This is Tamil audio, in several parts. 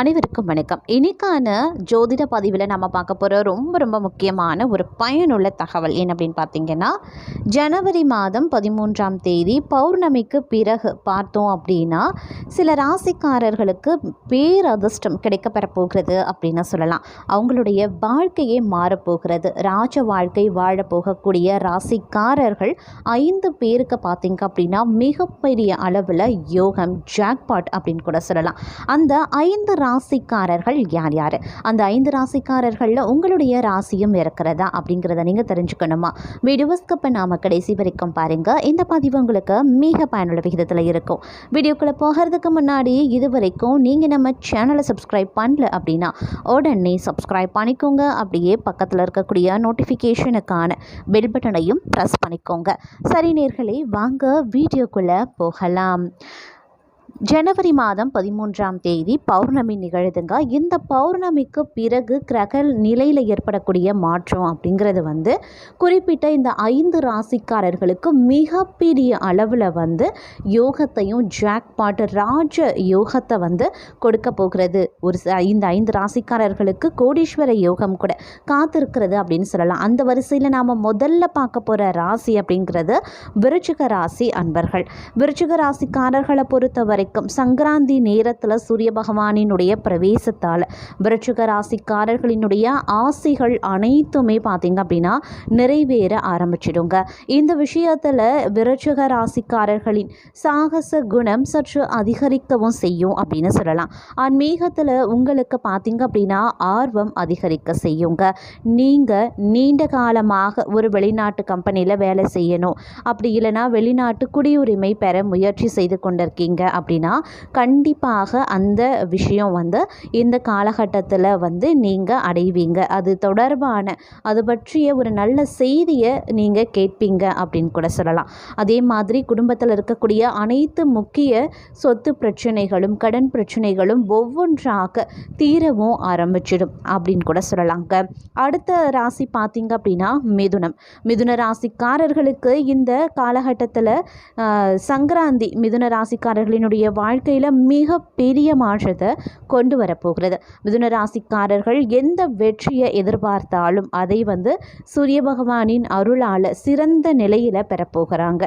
அனைவருக்கும் வணக்கம். இன்னைக்கான ஜோதிட பதிவில் நம்ம பார்க்க போகிற ரொம்ப ரொம்ப முக்கியமான ஒரு பயனுள்ள தகவல் என்ன அப்படின்னு பார்த்தீங்கன்னா, ஜனவரி மாதம் 13ஆம் தேதி பௌர்ணமிக்கு பிறகு பார்த்தோம் அப்படின்னா சில ராசிக்காரர்களுக்கு பேரதிர்ஷ்டம் கிடைக்கப்பெற போகிறது அப்படின்னு சொல்லலாம். அவங்களுடைய வாழ்க்கையே மாறப்போகிறது. ராஜ வாழ்க்கை வாழப்போகக்கூடிய ராசிக்காரர்கள் 5 பேருக்கு பார்த்தீங்க அப்படின்னா மிகப்பெரிய அளவில் யோகம் ஜாக்பாட் அப்படின்னு கூட சொல்லலாம். அந்த 5 ராசிக்காரர்கள் யார் யார், அந்த 5 ராசிக்காரர்களில் உங்களுடைய ராசியும் இருக்கிறதா அப்படிங்கிறத நீங்கள் தெரிஞ்சுக்கணுமா? வீடியோஸ்க்கு நாம கடைசி வரைக்கும் பாருங்கள். இந்த பதிவு உங்களுக்கு மிக பயனுள்ள விகிதத்தில் இருக்கும். வீடியோக்குள்ளே போகிறதுக்கு முன்னாடி இது வரைக்கும் நீங்கள் நம்ம சேனலை சப்ஸ்கிரைப் பண்ணல அப்படின்னா உடனே சப்ஸ்கிரைப் பண்ணிக்கோங்க. அப்படியே பக்கத்தில் இருக்கக்கூடிய நோட்டிஃபிகேஷனுக்கான பெல் பட்டனையும் ப்ரெஸ் பண்ணிக்கோங்க. சரி நேர்களே, வாங்க வீடியோக்குள்ளே போகலாம். ஜனவரி மாதம் 13ஆம் தேதி பௌர்ணமி நிகழுதுங்க. இந்த பௌர்ணமிக்கு பிறகு கிரக நிலையில் ஏற்படக்கூடிய மாற்றம் அப்படிங்கிறது குறிப்பிட்ட இந்த 5 ராசிக்காரர்களுக்கு மிகப்பெரிய அளவில் யோகத்தையும் ஜாக்பாட் ராஜ யோகத்தை கொடுக்க போகிறது. இந்த 5 ராசிக்காரர்களுக்கு கோடீஸ்வர யோகம் கூட காத்திருக்கிறது அப்படின்னு சொல்லலாம். அந்த வரிசையில் நாம் முதல்ல பார்க்க போகிற ராசி அப்படிங்கிறது விருச்சிக ராசி அன்பர்கள். விருச்சிக ராசிக்காரர்களை பொறுத்தவரை சங்கராந்தி நேரத்தில் சூரிய பகவானினுடைய பிரவேசத்தால் விருச்சிக ராசிக்காரர்களினுடைய ஆசைகள் அனைத்துமே பார்த்தீங்க அப்படின்னா நிறைவேற ஆரம்பிச்சிடுங்க. இந்த விஷயத்தில் விருச்சிக ராசிக்காரர்களின் சாகச குணம் சற்று அதிகரிக்கவும் செய்யும் அப்படின்னு சொல்லலாம். ஆன்மீகத்தில் உங்களுக்கு பார்த்தீங்க அப்படின்னா ஆர்வம் அதிகரிக்க செய்யுங்க. நீங்கள் நீண்ட காலமாக ஒரு வெளிநாட்டு கம்பெனியில் வேலை செய்யணும், அப்படி இல்லைனா வெளிநாட்டு குடியுரிமை பெற முயற்சி செய்து கொண்டிருக்கீங்க அப்படின்னா கண்டிப்பாக அந்த விஷயம் இந்த காலகட்டத்தில் நீங்கள் அடைவீங்க. அது தொடர்பான அது பற்றிய ஒரு நல்ல செய்தியை நீங்கள் கேட்பீங்க அப்படின்னு கூட சொல்லலாம். அதே மாதிரி குடும்பத்தில் இருக்கக்கூடிய அனைத்து முக்கிய சொத்து பிரச்சனைகளும் கடன் பிரச்சனைகளும் ஒவ்வொன்றாக தீரவும் ஆரம்பிச்சிடும் அப்படின்னு கூட சொல்லலாங்க. அடுத்த ராசி பார்த்தீங்க அப்படின்னா மிதுனம். மிதுன ராசிக்காரர்களுக்கு இந்த காலகட்டத்தில் சங்கராந்தி மிதுன ராசிக்காரர்களினுடைய வாழ்க்கையில் மிக பெரிய மாற்றத்தை கொண்டு வரப்போகிறது. மிதுன ராசிக்காரர்கள் எந்த வெற்றியை எதிர்பார்த்தாலும் அதை சூரிய பகவானின் அருளால் சிறந்த நிலையில் பெறப்போகிறாங்க.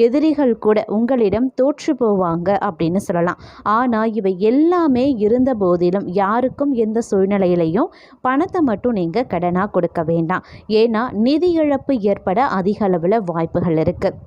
எதிரிகள் கூட உங்களிடம் தோற்று போவாங்க அப்படின்னு சொல்லலாம். ஆனால் இவை எல்லாமே இருந்த போதிலும் யாருக்கும் எந்த சூழ்நிலையிலையும் பணத்தை மட்டும் நீங்கள் கடனாக கொடுக்க வேண்டாம். ஏன்னா நிதி இழப்பு ஏற்பட அதிக அளவில் வாய்ப்புகள் இருக்குது.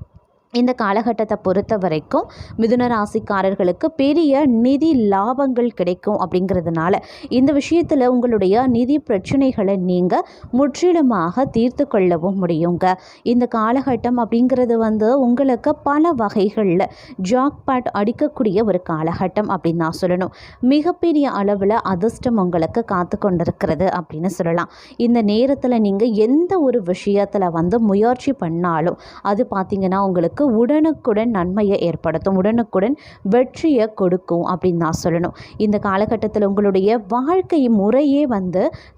இந்த காலகட்டத்தை பொறுத்த வரைக்கும் மிதுன ராசிக்காரர்களுக்கு பெரிய நிதி லாபங்கள் கிடைக்கும். அப்படிங்கிறதுனால இந்த விஷயத்தில் உங்களுடைய நிதி பிரச்சனைகளை நீங்கள் முற்றிலுமாக தீர்த்து கொள்ளவும் முடியுங்க. இந்த காலகட்டம் அப்படிங்கிறது உங்களுக்கு பல வகைகளில் ஜாக்பாட் அடிக்கக்கூடிய ஒரு காலகட்டம் அப்படின்னு நான் சொல்லணும். மிகப்பெரிய அளவில் அதிர்ஷ்டம் உங்களுக்கு காத்து கொண்டிருக்கிறது அப்படின்னு சொல்லலாம். இந்த நேரத்தில் நீங்கள் எந்த ஒரு விஷயத்தில் முயற்சி பண்ணாலும் அது பார்த்திங்கன்னா உங்களுக்கு உடனுக்குடன் நன்மையை ஏற்படுத்தும், உடனுக்குடன் வெற்றியை கொடுக்கும் அப்படின்னு நான் சொல்லணும். இந்த காலகட்டத்தில் உங்களுடைய வாழ்க்கை முறையே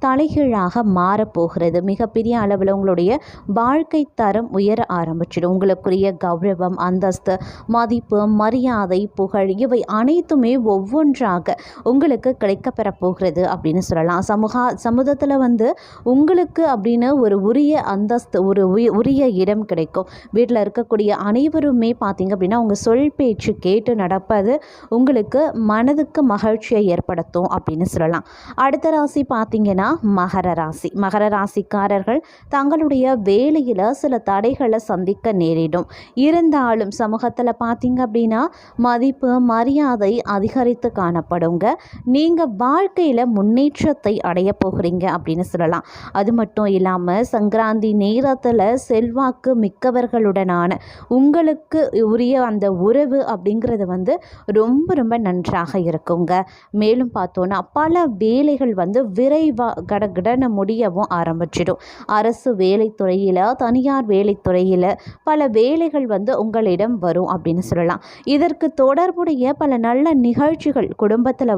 தலைகீழாக மாறப்போகிறது. மிகப்பெரிய அளவில் உங்களுடைய வாழ்க்கை தரம் உயர ஆரம்பிச்சிடும். உங்களுக்குரிய கௌரவம், அந்தஸ்து, மதிப்பு, மரியாதை, புகழ் இவை அனைத்துமே ஒவ்வொன்றாக உங்களுக்கு கிடைக்கப்பெற போகிறது அப்படின்னு சொல்லலாம். சமூகத்தில் உங்களுக்கு அப்படின்னு ஒரு உரிய அந்தஸ்து, ஒரு உரிய இடம் கிடைக்கும். வீட்டில் இருக்கக்கூடிய அனைவருமே பார்த்தீங்க அப்படின்னா உங்கள் சொல் பேச்சு கேட்டு நடப்பது உங்களுக்கு மனதுக்கு மகிழ்ச்சியை ஏற்படுத்தும் அப்படின்னு சொல்லலாம். அடுத்த ராசி பார்த்தீங்கன்னா மகர ராசி. மகர ராசிக்காரர்கள் தங்களுடைய வேலையில் சில தடைகளை சந்திக்க நேரிடும். இருந்தாலும் சமூகத்தில் பார்த்தீங்க அப்படின்னா மதிப்பு, மரியாதை அதிகரித்து காணப்படுங்க. நீங்கள் வாழ்க்கையில் முன்னேற்றத்தை அடைய போகிறீங்க அப்படின்னு சொல்லலாம். அது மட்டும் இல்லாமல் சங்கராந்தி நேரத்தில் செல்வாக்கு மிக்கவர்களுடனான உங்களுக்கு உரிய அந்த உறவு அப்படிங்கிறது ரொம்ப ரொம்ப நன்றாக இருக்குங்க. மேலும் பார்த்தோன்னா பல வேலைகள் விரைவாக கடகடன முடியவும் ஆரம்பிச்சிடும். அரசு வேலைத்துறையில், தனியார் வேலைத்துறையில் பல வேலைகள் உங்களிடம் வரும் அப்படின்னு சொல்லலாம். இதற்கு தொடர்புடைய பல நல்ல நிகழ்ச்சிகள் குடும்பத்தில்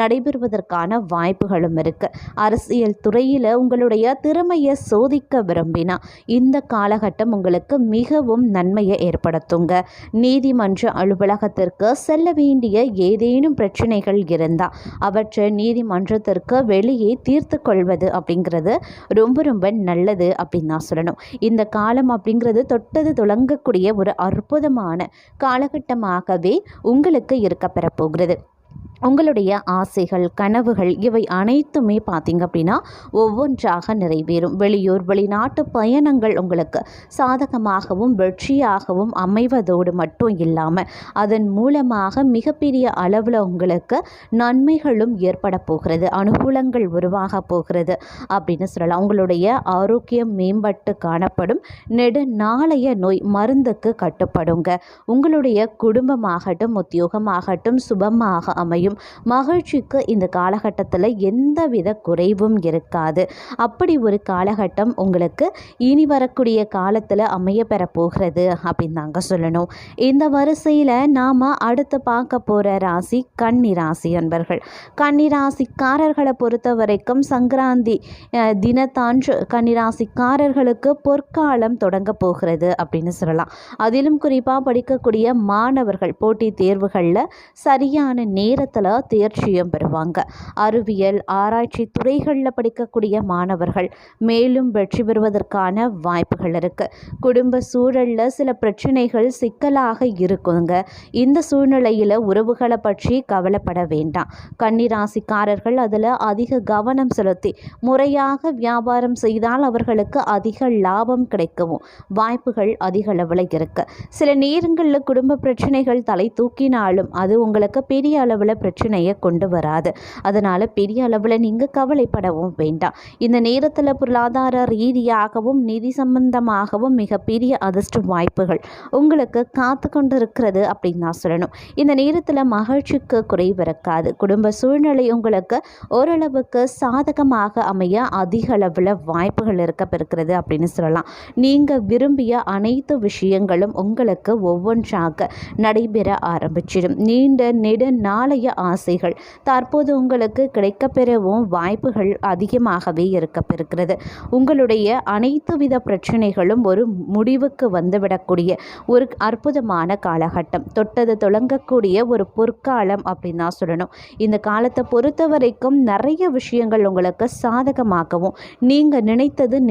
நடைபெறுவதற்கான வாய்ப்புகளும் இருக்குது. அரசியல் துறையில் உங்களுடைய திறமையை சோதிக்க விரும்பினா இந்த காலகட்டம் உங்களுக்கு மிகவும் நன்மை நன்மையை ஏற்படுத்துங்க. நீதிமன்ற அலுவலகத்திற்கு செல்ல வேண்டிய ஏதேனும் பிரச்சனைகள் இருந்தால் அவற்றை நீதிமன்றத்திற்கு வெளியே தீர்த்து கொள்வது அப்படிங்கிறது ரொம்ப ரொம்ப நல்லது அப்படின்னு தான் சொல்லணும். இந்த காலம் அப்படிங்கிறது தொட்டது துளங்கக்கூடிய ஒரு அற்புதமான காலகட்டமாகவே உங்களுக்கு இருக்கப்பெற போகிறது. உங்களுடைய ஆசைகள், கனவுகள் இவை அனைத்துமே பார்த்திங்க அப்படின்னா ஒவ்வொன்றாக நிறைவேறும். வெளியூர், வெளிநாட்டு பயணங்கள் உங்களுக்கு சாதகமாகவும் வெற்றியாகவும் அமைவதோடு மட்டும் இல்லாமல் அதன் மூலமாக மிகப்பெரிய அளவில் உங்களுக்கு நன்மைகளும் ஏற்பட போகிறது, அனுகூலங்கள் உருவாக போகிறது அப்படின்னு சொல்லலாம். உங்களுடைய ஆரோக்கியம் மேம்பட்டு காணப்படும். நெடுநாளைய நோய் மருந்துக்கு கட்டுப்படுங்க. உங்களுடைய குடும்பமாகட்டும், உத்தியோகமாகட்டும் சுபமாக அமையும். மகிழ்ச்சிக்கு இந்த காலகட்டத்தில் எந்தவித குறைவும் இருக்காது. அப்படி ஒரு காலகட்டம் உங்களுக்கு இனி வரக்கூடிய காலத்தில் அமைய பெற போகிறது அப்படின்னு தாங்க சொல்லணும். இந்த வரிசையில் நாம் அடுத்து பார்க்க போகிற ராசி கன்னி ராசி அன்பர்கள். கன்னி ராசிக்காரர்களை பொறுத்த வரைக்கும் சங்கராந்தி தினத்தன்று கன்னிராசிக்காரர்களுக்கு பொற்காலம் தொடங்க போகிறது அப்படின்னு சொல்லலாம். அதிலும் குறிப்பாக படிக்கக்கூடிய மாணவர்கள் போட்டித் தேர்வுகளில் சரியான நேரத்தில் தேர்ச்சியும் பெறுவாங்க. அறிவியல், ஆராய்ச்சி துறைகளில் படிக்கக்கூடிய மாணவர்கள் மேலும் வெற்றி பெறுவதற்கான வாய்ப்புகள் இருக்கு. குடும்ப சூழலில் சில பிரச்சனைகள் சிக்கலாக இருக்குங்க. இந்த சூழ்நிலையில் உறவுகளை பற்றி கவலைப்பட வேண்டாம். கன்னிராசிக்காரர்கள் அதில் அதிக கவனம் செலுத்தி முறையாக வியாபாரம் செய்தால் அவர்களுக்கு அதிக லாபம் கிடைக்கவும் வாய்ப்புகள் அதிக அளவில் இருக்கு. சில நேரங்களில் குடும்ப பிரச்சனைகள் தலை தூக்கினாலும் அது உங்களுக்கு பெரிய அளவில் பிரச்சனையை கொண்டு வராது. அதனால் பெரிய அளவில் நீங்கள் கவலைப்படவும் வேண்டாம். இந்த நேரத்தில் பொருளாதார ரீதியாகவும் நிதி சம்பந்தமாகவும் மிகப்பெரிய அதிர்ஷ்ட வாய்ப்புகள் உங்களுக்கு காத்து கொண்டு இருக்கிறது அப்படின்னு நான் சொல்லணும். இந்த நேரத்தில் மகிழ்ச்சிக்கு குறைவு இருக்காது. குடும்ப சூழ்நிலை உங்களுக்கு ஓரளவுக்கு சாதகமாக அமைய அதிக அளவில் வாய்ப்புகள் இருக்கிறது அப்படின்னு சொல்லலாம். நீங்கள் விரும்பிய அனைத்து விஷயங்களும் உங்களுக்கு ஒவ்வொன்றாக நடைபெற ஆரம்பிச்சிடும். நீண்ட நெடுநாளைய ஆசைகள் தற்போது உங்களுக்கு கிடைக்கப்பெறவும் வாய்ப்புகள் அதிகமாகவே இருக்கப்பெறுகிறது. உங்களுடைய அனைத்து வித பிரச்சனைகளும் ஒரு முடிவுக்கு வந்துவிடக்கூடிய ஒரு அற்புதமான காலகட்டம், தொட்டது தொடங்கக்கூடிய ஒரு பொற்காலம் அப்படின்னு தான் சொல்லணும். இந்த காலத்தை பொறுத்த வரைக்கும் நிறைய விஷயங்கள் உங்களுக்கு சாதகமாகவும் நீங்கள்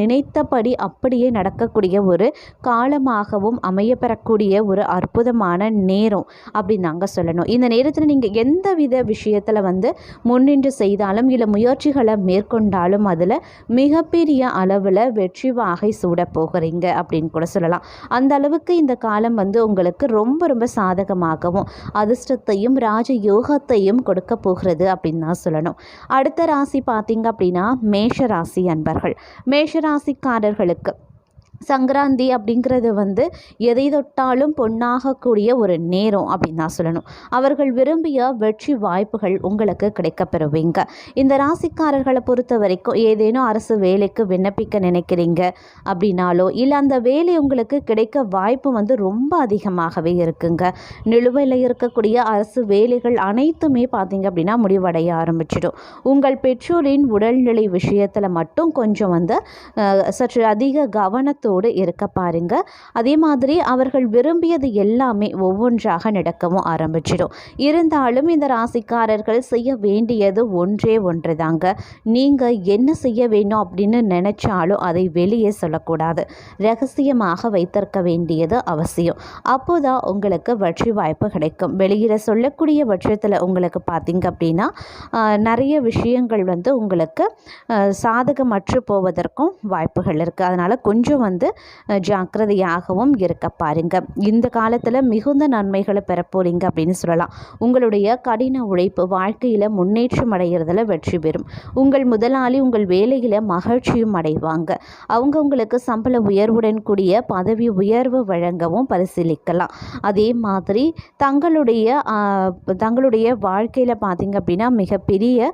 நினைத்தபடி அப்படியே நடக்கக்கூடிய ஒரு காலமாகவும் அமையப்பெறக்கூடிய ஒரு அற்புதமான நேரம் அப்படின்னு நாங்கள் சொல்லணும். இந்த நேரத்தில் நீங்கள் எந்தவித விஷயத்தில் முன்னின்று செய்தாலும் இல்லை முயற்சிகளை மேற்கொண்டாலும் அதில் மிகப்பெரிய அளவில் வெற்றி வாகை சூட போகிறீங்க அப்படின்னு கூட சொல்லலாம். அந்த அளவுக்கு இந்த காலம் உங்களுக்கு ரொம்ப ரொம்ப சாதகமாகவும் அதிர்ஷ்டத்தையும் ராஜ யோகத்தையும் கொடுக்க போகிறது அப்படின்னு தான் சொல்லணும். அடுத்த ராசி பார்த்தீங்க அப்படின்னா மேஷ ராசி அன்பர்கள். மேஷ ராசிக்காரர்களுக்கு சங்கராந்தி அப்படிங்கிறது எதை தொட்டாலும் பொன்னாகக்கூடிய ஒரு நேரம் அப்படின்னு தான் சொல்லணும். அவர்கள் விரும்பிய வெற்றி வாய்ப்புகள் உங்களுக்கு கிடைக்கப்பெறுவீங்க. இந்த ராசிக்காரர்களை பொறுத்த வரைக்கும் ஏதேனும் அரசு வேலைக்கு விண்ணப்பிக்க நினைக்கிறீங்க அப்படின்னாலோ இல்லை அந்த வேலை உங்களுக்கு கிடைக்க வாய்ப்பு ரொம்ப அதிகமாகவே இருக்குங்க. நிலுவையில் இருக்கக்கூடிய அரசு வேலைகள் அனைத்துமே பார்த்தீங்க அப்படின்னா முடிவடைய ஆரம்பிச்சிடும். உங்கள் பெற்றோரின் உடல்நிலை விஷயத்தில் மட்டும் கொஞ்சம் சற்று அதிக கவனத்தோடு இருக்க பாருங்க. அதே மாதிரி அவர்கள் விரும்பியது எல்லாமே ஒவ்வொன்றாக நடக்கவும் ஆரம்பிச்சிடும். இருந்தாலும் இந்த ராசிக்காரர்கள் செய்ய வேண்டியது ஒன்றே ஒன்று தாங்க. நீங்கள் என்ன செய்ய வேணும் அப்படின்னு நினைச்சாலும் அதை வெளியே சொல்லக்கூடாது, ரகசியமாக வைத்திருக்க வேண்டியது அவசியம். அப்போதான் உங்களுக்கு வெற்றி வாய்ப்பு கிடைக்கும். வெளியில் சொல்லக்கூடிய பட்சத்தில் உங்களுக்கு பார்த்தீங்க அப்படின்னா நிறைய விஷயங்கள் உங்களுக்கு சாதகமற்று போவதற்கும் வாய்ப்புகள் இருக்குது. அதனால் கொஞ்சம் ஜாக்கிரதையாகவும் இருக்க பாருங்க. இந்த காலத்தில் மிகுந்த நன்மைகளை பெற போறீங்க அப்படின்னு சொல்லலாம். உங்களுடைய கடின உழைப்பு வாழ்க்கையில் முன்னேற்றம் அடைகிறதுல வெற்றி பெறும். உங்கள் முதலாளி உங்கள் வேலையில் மகிழ்ச்சியும் அடைவாங்க. அவங்க உங்களுக்கு சம்பள உயர்வுடன் கூடிய பதவி உயர்வு வழங்கவும் பரிசீலிக்கலாம். அதே மாதிரி தங்களுடைய வாழ்க்கையில் பார்த்தீங்க அப்படின்னா மிகப்பெரிய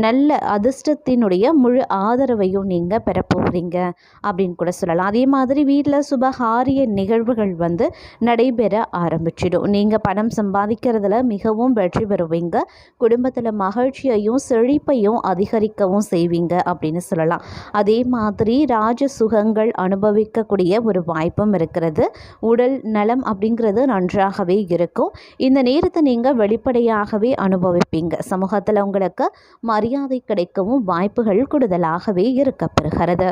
நல்ல அதிர்ஷ்டத்தினுடைய முழு ஆதரவையும் நீங்கள் பெற போகிறீங்க அப்படின்னு கூட சொல்லலாம். அதே மாதிரி வீட்டில் சுபகாரிய நிகழ்வுகள் வந்து நடைபெற ஆரம்பிச்சிடும். நீங்கள் பணம் சம்பாதிக்கிறதுல மிகவும் வெற்றி பெறுவீங்க. குடும்பத்தில் மகிழ்ச்சியையும் செழிப்பையும் அதிகரிக்கவும் செய்வீங்க அப்படின்னு சொல்லலாம். அதே மாதிரி ராஜ சுகங்கள் அனுபவிக்கக்கூடிய ஒரு வாய்ப்பும் இருக்கிறது. உடல் நலம் அப்படிங்கிறது நன்றாகவே இருக்கும். இந்த நேரத்தை நீங்கள் வெளிப்படையாகவே அனுபவிப்பீங்க. சமூகத்தில் உங்களுக்கு மரியாதை கிடைக்கவும் வாய்ப்புகள் கூடுதலாகவே இருக்கப்பெறுகிறது.